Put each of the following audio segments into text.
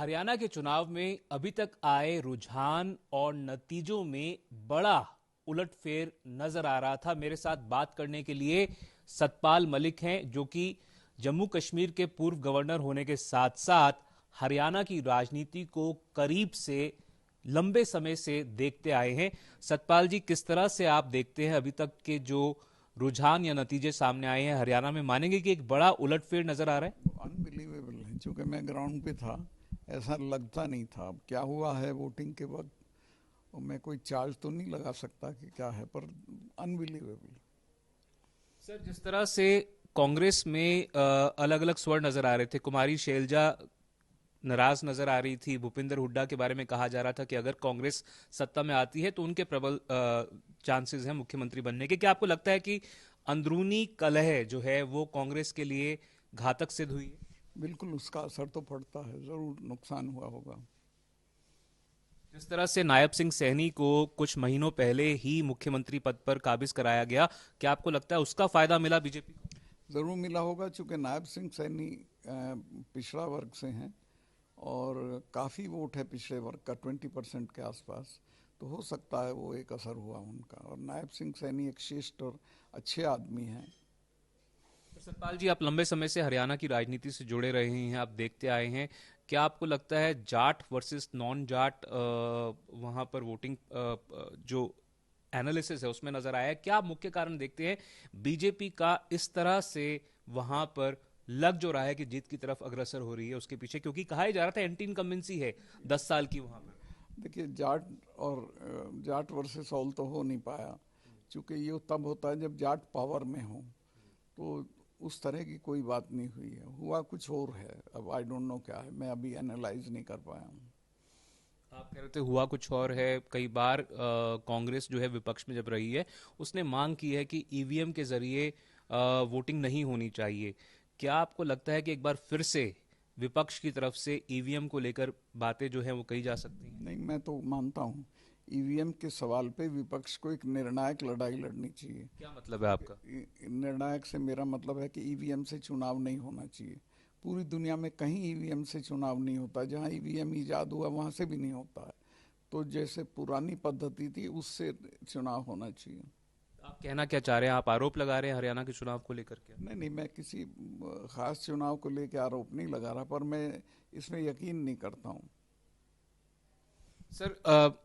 हरियाणा के चुनाव में अभी तक आए रुझान और नतीजों में बड़ा उलटफेर नजर आ रहा था। मेरे साथ बात करने के लिए सतपाल मलिक हैं, जो कि जम्मू कश्मीर के पूर्व गवर्नर होने के साथ साथ हरियाणा की राजनीति को करीब से लंबे समय से देखते आए हैं। सतपाल जी, किस तरह से आप देखते हैं अभी तक के जो रुझान या नतीजे सामने आए हैं हरियाणा में? मानेंगे कि एक बड़ा उलटफेर नजर आ रहा है? अनबिलीवेबल है। चूँकि मैं ग्राउंड पे था, ऐसा लगता नहीं था। अब क्या हुआ है वोटिंग के वक्त, और मैं कोई चार्ज तो नहीं लगा सकता कि क्या है, पर अनबिलीवेबल। सर, जिस तरह से कांग्रेस में अलग अलग स्वर नजर आ रहे थे, कुमारी शैलजा नाराज नजर आ रही थी, भूपिंदर हुड्डा के बारे में कहा जा रहा था कि अगर कांग्रेस सत्ता में आती है तो उनके प्रबल चांसेस हैं मुख्यमंत्री बनने के। क्या आपको लगता है कि अंदरूनी कलह जो है वो कांग्रेस के लिए घातक सिद्ध हुई है? बिल्कुल, उसका असर तो पड़ता है, ज़रूर नुकसान हुआ होगा। जिस तरह से नायब सिंह सैनी को कुछ महीनों पहले ही मुख्यमंत्री पद पर काबिज कराया गया, क्या आपको लगता है उसका फायदा मिला बीजेपी को? ज़रूर मिला होगा, चूँकि नायब सिंह सैनी पिछड़ा वर्ग से हैं और काफ़ी वोट है पिछड़े वर्ग का, 20% के आसपास। तो हो सकता है वो एक असर हुआ उनका। और नायब सिंह सैनी एक श्रेष्ठ और अच्छे आदमी हैं। सतपाल जी, आप लंबे समय से हरियाणा की राजनीति से जुड़े रहे हैं, आप देखते आए हैं। क्या आपको लगता है जाट वर्सेस नॉन जाट वहां पर वोटिंग जो एनालिसिस है उसमें नजर आया है? क्या आप मुख्य कारण देखते हैं बीजेपी का इस तरह से वहां पर लग जो रहा है कि जीत की तरफ अग्रसर हो रही है उसके पीछे? क्योंकि कहा ही जा रहा था एंटी इनकम्बेंसी है 10 साल की वहां पर। देखिए, जाट वर्सेस ऑल तो हो नहीं पाया, क्योंकि ये तब होता है जब जाट पावर में हो। तो उस तरह की कोई बात नहीं हुई है, हुआ कुछ और है। अब आई डोंट नो क्या है, मैं अभी एनालाइज नहीं कर पाया हूँ। आप कह रहे थे हुआ कुछ और है। कई बार कांग्रेस जो है विपक्ष में जब रही है उसने मांग की है कि ईवीएम के जरिए वोटिंग नहीं होनी चाहिए। क्या आपको लगता है कि एक बार फिर से विपक्ष की तरफ से ईवीएम को लेकर बातें जो है वो कही जा सकती हैं? नहीं, मैं तो मानता हूँ ईवीएम के सवाल पे विपक्ष को एक निर्णायक लड़ाई लड़नी चाहिए। क्या मतलब है आपका? निर्णायक से मेरा मतलब है कि ईवीएम से चुनाव नहीं होना चाहिए। पूरी दुनिया में कहीं ईवीएम से चुनाव नहीं होता। जहाँ ईवीएम ईजाद हुआ वहाँ से भी नहीं होता है। तो जैसे पुरानी पद्धति थी उससे चुनाव होना चाहिए। आप कहना क्या चाह रहे हैं? आप आरोप लगा रहे हैं हरियाणा के चुनाव को लेकर के? नहीं नहीं, मैं किसी खास चुनाव को लेकर आरोप नहीं लगा रहा, पर मैं इसमें यकीन नहीं करता हूँ। सर,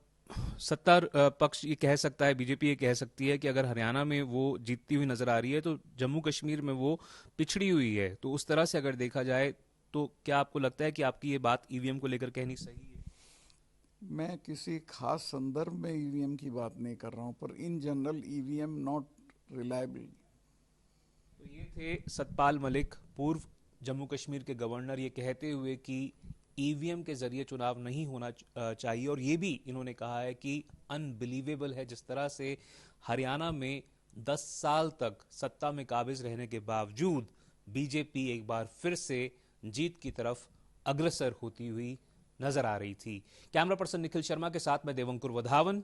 सत्ता पक्ष ये कह सकता है, बीजेपी ये कह सकती है कि अगर हरियाणा में वो जीतती हुई नजर आ रही है तो जम्मू कश्मीर में वो पिछड़ी हुई है। तो उस तरह से अगर देखा जाए तो क्या आपको लगता है कि आपकी ये बात ईवीएम को लेकर कहनी सही है? मैं किसी खास संदर्भ में ईवीएम की बात नहीं कर रहा हूँ, पर in general EVM not reliable. तो ये थे सतपाल मलिक, पूर्व जम्मू कश्मीर के गवर्नर, ये कहते हुए कि ईवीएम के जरिए चुनाव नहीं होना चाहिए। और ये भी इन्होंने कहा है कि अनबिलीवेबल है जिस तरह से हरियाणा में 10 साल तक सत्ता में काबिज रहने के बावजूद बीजेपी एक बार फिर से जीत की तरफ अग्रसर होती हुई नजर आ रही थी। कैमरा पर्सन निखिल शर्मा के साथ मैं देवंकुर वधावन।